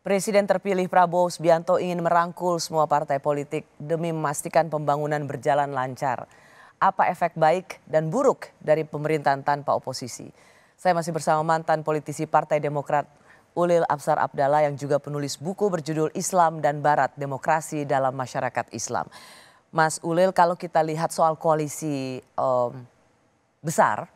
Presiden terpilih Prabowo Subianto ingin merangkul semua partai politik demi memastikan pembangunan berjalan lancar. Apa efek baik dan buruk dari pemerintahan tanpa oposisi? Saya masih bersama mantan politisi Partai Demokrat Ulil Absar Abdallah yang juga penulis buku berjudul Islam dan Barat, Demokrasi dalam Masyarakat Islam. Mas Ulil, kalau kita lihat soal koalisi besar,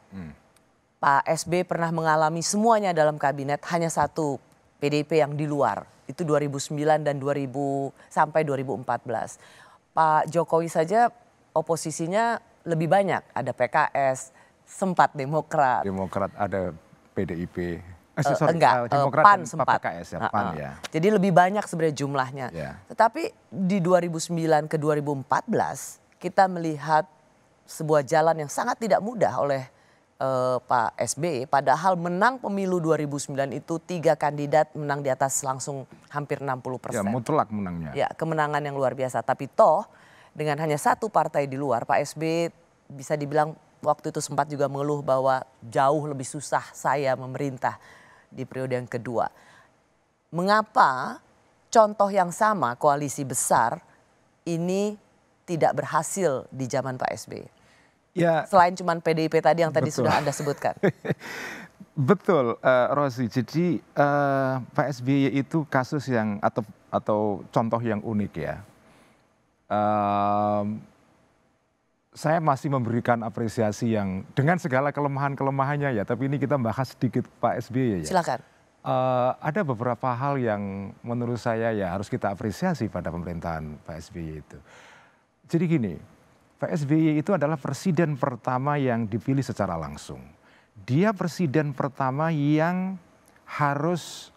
Pak SB pernah mengalami semuanya dalam kabinet, hanya satu PDIP yang di luar, itu 2009 dan 2000 sampai 2014. Pak Jokowi saja oposisinya lebih banyak, ada PKS, sempat Demokrat. Demokrat ada PDIP. PAN sempat. PKS ya, PAN ya. Jadi lebih banyak sebenarnya jumlahnya. Ya. Tetapi di 2009 ke 2014 kita melihat sebuah jalan yang sangat tidak mudah oleh Pak SBY, padahal menang pemilu 2009 itu 3 kandidat menang di atas langsung hampir 60%. Ya, mutlak menangnya. Ya, kemenangan yang luar biasa. Tapi toh dengan hanya satu partai di luar, Pak SBY bisa dibilang waktu itu sempat juga mengeluh bahwa jauh lebih susah saya memerintah di periode yang kedua. Mengapa contoh yang sama koalisi besar ini tidak berhasil di zaman Pak SBY? Ya, selain cuman PDIP tadi yang tadi sudah Anda sebutkan. Betul, Rosi. Jadi Pak SBY itu kasus yang atau contoh yang unik ya. Saya masih memberikan apresiasi yang dengan segala kelemahannya ya. Tapi ini kita bahas sedikit Pak SBY ya. Silakan. Ada beberapa hal yang menurut saya ya harus kita apresiasi pada pemerintahan Pak SBY itu. Jadi gini. Pak SBY itu adalah presiden pertama yang dipilih secara langsung. Dia presiden pertama yang harus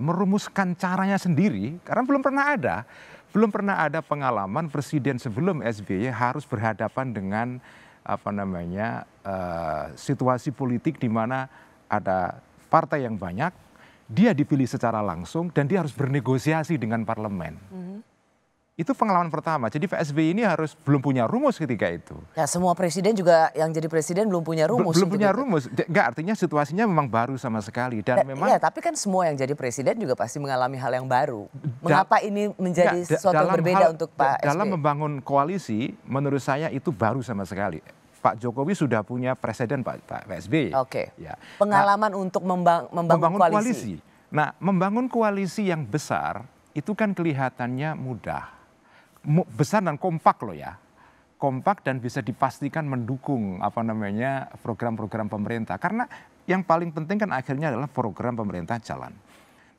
merumuskan caranya sendiri karena belum pernah ada pengalaman presiden sebelum SBY harus berhadapan dengan situasi politik di mana ada partai yang banyak, dia dipilih secara langsung dan dia harus bernegosiasi dengan parlemen. Itu pengalaman pertama. Jadi Pak SBY ini belum punya rumus ketika itu. Ya, semua presiden juga yang jadi presiden belum punya rumus. Belum punya rumus. Enggak, artinya situasinya memang baru sama sekali. Dan memang. Ya, tapi kan semua yang jadi presiden juga pasti mengalami hal yang baru. Mengapa ini menjadi sesuatu yang berbeda untuk Pak SBY? Dalam membangun koalisi, menurut saya itu baru sama sekali. Pak Jokowi sudah punya presiden Pak SBY. Oke. Ya. Pengalaman untuk membangun koalisi. Nah, membangun koalisi yang besar itu kan kelihatannya mudah. Besar dan kompak loh ya, kompak dan bisa dipastikan mendukung program-program pemerintah karena yang paling penting kan akhirnya adalah program pemerintah jalan.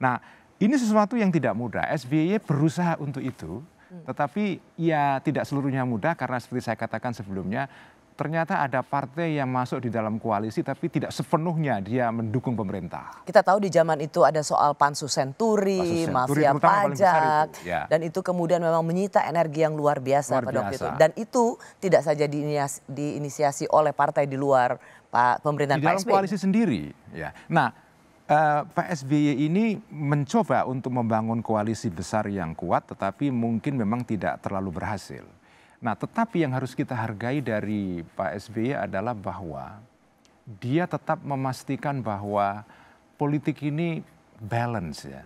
Nah ini sesuatu yang tidak mudah. SBY berusaha untuk itu, tetapi ya tidak seluruhnya mudah karena seperti saya katakan sebelumnya. Ternyata ada partai yang masuk di dalam koalisi tapi tidak sepenuhnya dia mendukung pemerintah. Kita tahu di zaman itu ada soal pansus senturi, mafia pajak, ya. Dan itu kemudian memang menyita energi yang luar biasa pada waktu itu. Dan itu tidak saja diinisiasi oleh partai di luar pemerintahan Pak SBY. Di dalam koalisi sendiri. Ya. Nah Pak SBY ini mencoba untuk membangun koalisi besar yang kuat tetapi mungkin memang tidak terlalu berhasil. Nah, tetapi yang harus kita hargai dari Pak SBY adalah bahwa dia tetap memastikan bahwa politik ini balance ya.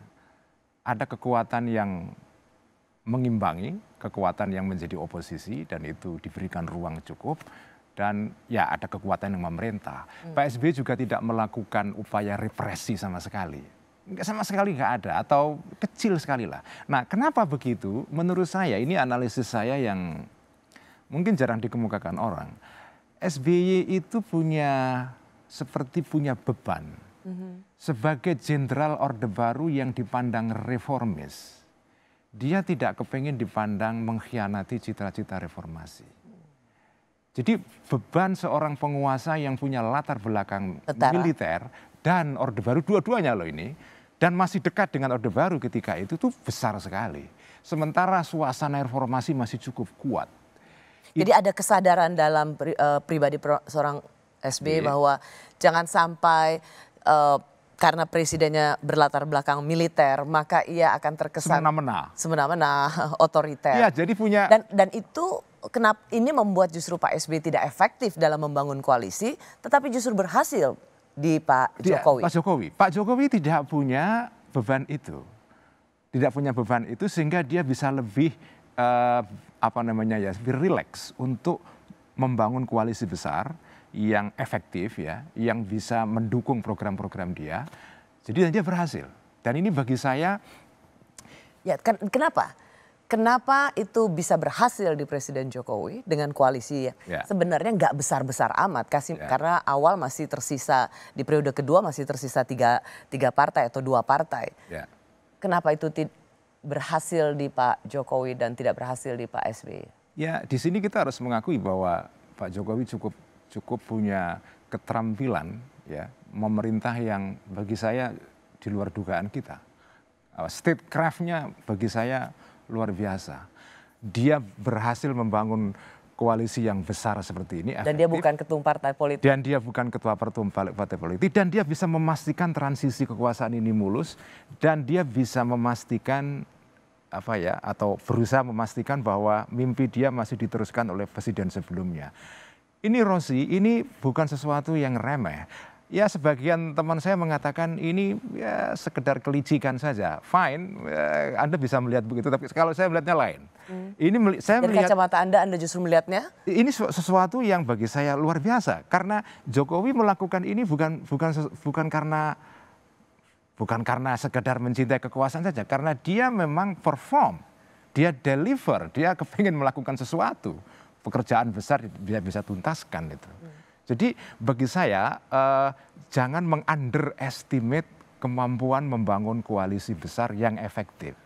Ada kekuatan yang mengimbangi, kekuatan yang menjadi oposisi dan itu diberikan ruang cukup. Dan ya ada kekuatan yang memerintah. Pak SBY juga tidak melakukan upaya represi sama sekali. Sama sekali nggak ada atau kecil sekali lah. Nah, kenapa begitu? Menurut saya ini analisis saya yang mungkin jarang dikemukakan orang. SBY itu seperti punya beban. Sebagai jenderal Orde Baru yang dipandang reformis. Dia tidak kepingin dipandang mengkhianati cita-cita reformasi. Jadi beban seorang penguasa yang punya latar belakang militer dan Orde Baru, dua-duanya loh ini. Dan masih dekat dengan Orde Baru ketika itu tuh besar sekali. Sementara suasana reformasi masih cukup kuat. Jadi ada kesadaran dalam pribadi seorang SBY bahwa jangan sampai karena presidennya berlatar belakang militer maka ia akan terkesan semena-mena otoriter. Iya, jadi punya dan itu kenapa ini membuat justru Pak SBY tidak efektif dalam membangun koalisi, tetapi justru berhasil di Pak Jokowi? Pak Jokowi tidak punya beban itu. Tidak punya beban itu sehingga dia bisa lebih lebih rileks untuk membangun koalisi besar yang efektif ya, yang bisa mendukung program-program dia. Jadi dia berhasil. Dan ini bagi saya ya kenapa? Kenapa itu bisa berhasil di Presiden Jokowi dengan koalisi ya. Sebenarnya nggak besar-besar amat karena awal masih tersisa di periode kedua masih tersisa tiga partai atau 2 partai. Ya. Kenapa itu berhasil di Pak Jokowi dan tidak berhasil di Pak SBY? Ya di sini kita harus mengakui bahwa Pak Jokowi cukup punya keterampilan ya memerintah yang bagi saya di luar dugaan kita. Statecraft-nya bagi saya luar biasa. Dia berhasil membangun koalisi yang besar seperti ini. Dan dia bukan ketua partai politik. Dan dia bukan ketua partai politik. Dan dia bisa memastikan transisi kekuasaan ini mulus. Dan dia bisa memastikan atau berusaha memastikan bahwa mimpi dia masih diteruskan oleh presiden sebelumnya. Ini Rosi, ini bukan sesuatu yang remeh. Ya sebagian teman saya mengatakan ini ya sekedar kelicikan saja. Fine, Anda bisa melihat begitu. Tapi kalau saya melihatnya lain. Ini saya dari melihat kacamata Anda justru melihatnya? ini sesuatu yang bagi saya luar biasa. Karena Jokowi melakukan ini bukan karena sekedar mencintai kekuasaan saja. Karena dia memang perform, dia deliver, dia kepingin melakukan sesuatu. Pekerjaan besar dia bisa tuntaskan itu. Jadi bagi saya jangan mengunderestimate kemampuan membangun koalisi besar yang efektif.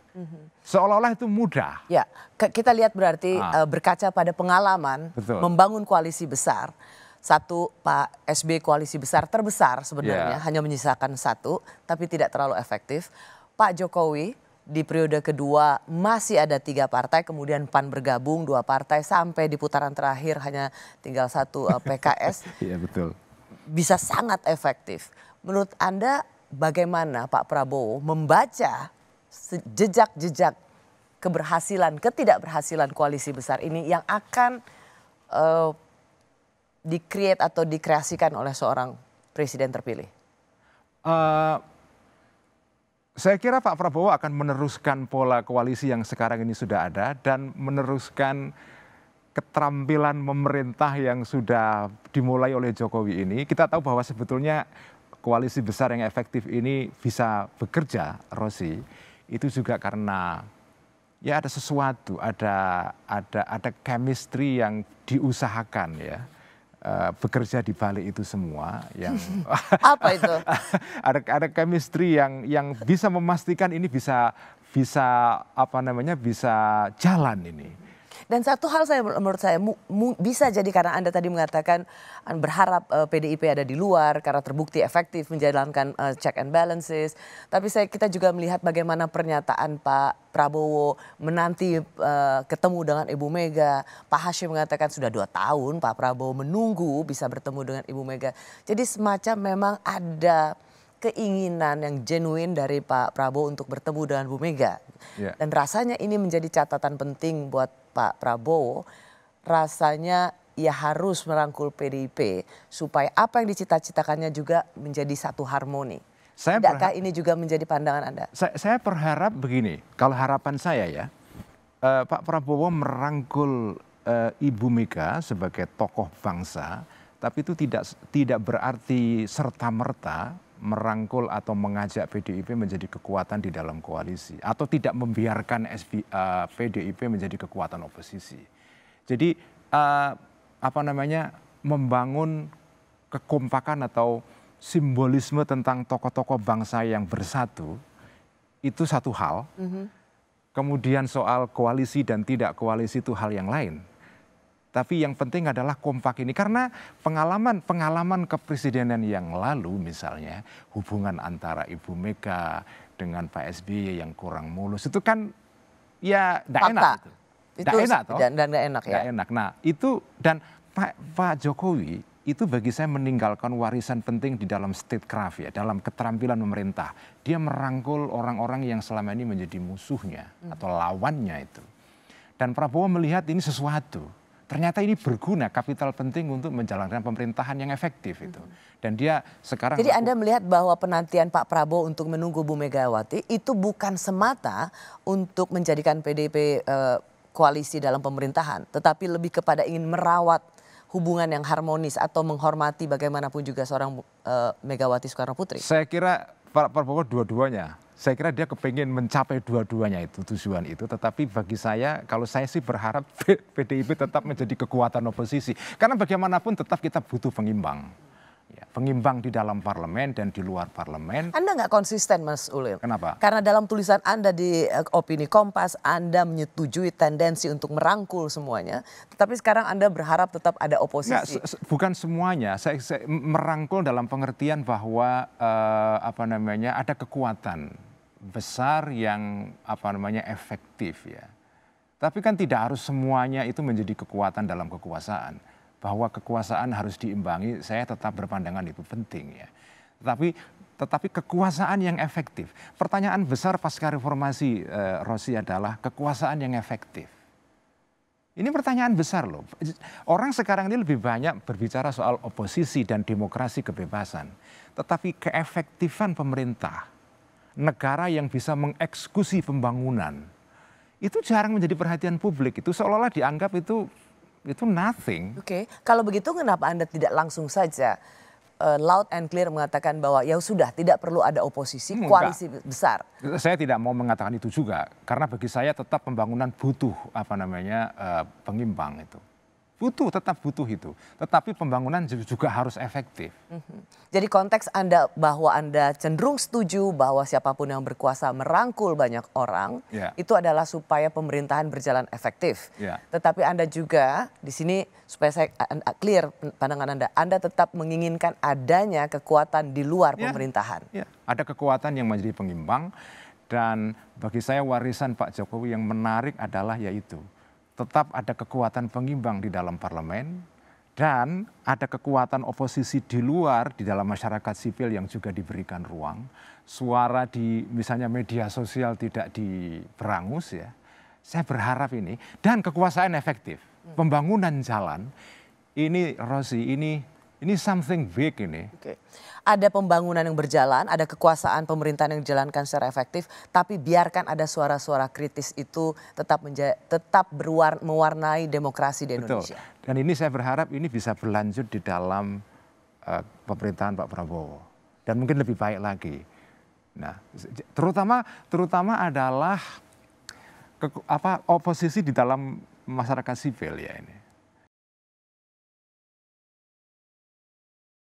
Seolah-olah itu mudah. Ya, kita lihat berarti berkaca pada pengalaman membangun koalisi besar. Satu, Pak SBY koalisi besar terbesar sebenarnya, hanya menyisakan 1, tapi tidak terlalu efektif. Pak Jokowi di periode kedua masih ada 3 partai, kemudian PAN bergabung 2 partai sampai di putaran terakhir hanya tinggal 1 PKS. Iya betul. Bisa sangat efektif. Menurut Anda bagaimana Pak Prabowo membaca jejak-jejak keberhasilan, ketidakberhasilan koalisi besar ini yang akan di-create atau dikreasikan oleh seorang presiden terpilih? Saya kira Pak Prabowo akan meneruskan pola koalisi yang sekarang ini sudah ada dan meneruskan keterampilan memerintah yang sudah dimulai oleh Jokowi ini. Kita tahu bahwa sebetulnya koalisi besar yang efektif ini bisa bekerja, Rosi, itu juga karena ya ada sesuatu, ada chemistry yang diusahakan ya. Bekerja di balik itu semua yang apa itu? ada chemistry yang bisa memastikan ini bisa jalan ini. Dan satu hal menurut saya bisa jadi karena Anda tadi mengatakan berharap PDIP ada di luar karena terbukti efektif menjalankan check and balances. Tapi kita juga melihat bagaimana pernyataan Pak Prabowo menanti ketemu dengan Ibu Mega. Pak Hashim mengatakan sudah 2 tahun Pak Prabowo menunggu bisa bertemu dengan Ibu Mega. Jadi semacam memang ada keinginan yang genuine dari Pak Prabowo untuk bertemu dengan Bu Mega. Yeah. Dan rasanya ini menjadi catatan penting buat Pak Prabowo. Rasanya ia harus merangkul PDIP supaya apa yang dicita-citakannya juga menjadi satu harmoni. Tidakkah ini juga menjadi pandangan Anda? Saya berharap begini, kalau harapan saya ya, Pak Prabowo merangkul Ibu Mega sebagai tokoh bangsa, tapi itu tidak berarti serta-merta merangkul atau mengajak PDIP menjadi kekuatan di dalam koalisi atau tidak membiarkan PDIP menjadi kekuatan oposisi. Jadi membangun kekompakan atau simbolisme tentang tokoh-tokoh bangsa yang bersatu itu satu hal. Kemudian soal koalisi dan tidak koalisi itu hal yang lain. Tapi yang penting adalah kompak ini karena pengalaman kepresidenan yang lalu misalnya hubungan antara Ibu Mega dengan Pak SBY yang kurang mulus itu kan ya tidak enak. Tidak enak toh. Dan tidak enak ya. Enak. Nah itu dan Pak Jokowi itu bagi saya meninggalkan warisan penting di dalam statecraft ya, dalam keterampilan memerintah. Dia merangkul orang-orang yang selama ini menjadi musuhnya atau lawannya itu. Dan Prabowo melihat ini sesuatu. ternyata ini berguna, kapital penting untuk menjalankan pemerintahan yang efektif itu. Dan dia sekarang... Jadi Anda melihat bahwa penantian Pak Prabowo untuk menunggu Bu Megawati itu bukan semata untuk menjadikan PDIP koalisi dalam pemerintahan, tetapi lebih kepada ingin merawat hubungan yang harmonis atau menghormati bagaimanapun juga seorang Megawati Soekarno Putri? Saya kira Pak Prabowo dua-duanya. Saya kira dia kepingin mencapai dua-duanya itu, tujuan itu. Tetapi bagi saya, kalau saya sih berharap PDIP tetap menjadi kekuatan oposisi. Karena bagaimanapun tetap kita butuh pengimbang. Ya, pengimbang di dalam parlemen dan di luar parlemen. Anda nggak konsisten, Mas Ulil. Kenapa? Karena dalam tulisan Anda di Opini Kompas, Anda menyetujui tendensi untuk merangkul semuanya. Tetapi sekarang Anda berharap tetap ada oposisi. Nggak, bukan semuanya. Saya merangkul dalam pengertian bahwa ada kekuatan besar yang efektif ya. Tapi kan tidak harus semuanya itu menjadi kekuatan dalam kekuasaan. Bahwa kekuasaan harus diimbangi, saya tetap berpandangan itu penting ya. Tetapi kekuasaan yang efektif. Pertanyaan besar pasca reformasi Rosi adalah kekuasaan yang efektif. Ini pertanyaan besar loh. Orang sekarang ini lebih banyak berbicara soal oposisi dan demokrasi kebebasan. Tetapi keefektifan pemerintah, negara yang bisa mengeksekusi pembangunan, itu jarang menjadi perhatian publik. Itu seolah-olah dianggap itu nothing. Oke, kalau begitu kenapa Anda tidak langsung saja loud and clear mengatakan bahwa ya sudah tidak perlu ada oposisi, koalisi besar? Saya tidak mau mengatakan itu juga, karena bagi saya tetap pembangunan butuh pengimbang itu. Tetap butuh itu. Tetapi pembangunan juga harus efektif. Jadi konteks Anda bahwa Anda cenderung setuju bahwa siapapun yang berkuasa merangkul banyak orang, itu adalah supaya pemerintahan berjalan efektif. Tetapi Anda juga di sini supaya saya clear pandangan Anda tetap menginginkan adanya kekuatan di luar pemerintahan. Ada kekuatan yang menjadi pengimbang, dan bagi saya warisan Pak Jokowi yang menarik adalah yaitu tetap ada kekuatan pengimbang di dalam parlemen dan ada kekuatan oposisi di luar, di dalam masyarakat sipil yang juga diberikan ruang. Suara di misalnya media sosial tidak diberangus ya. Saya berharap ini, dan kekuasaan efektif. Pembangunan jalan, ini Rosi, ini something big ini. Oke. Ada pembangunan yang berjalan, ada kekuasaan pemerintahan yang dijalankan secara efektif, tapi biarkan ada suara-suara kritis itu tetap mewarnai demokrasi di Indonesia. Betul. Dan ini saya berharap ini bisa berlanjut di dalam pemerintahan Pak Prabowo, dan mungkin lebih baik lagi. Nah, terutama adalah oposisi di dalam masyarakat sipil ya ini.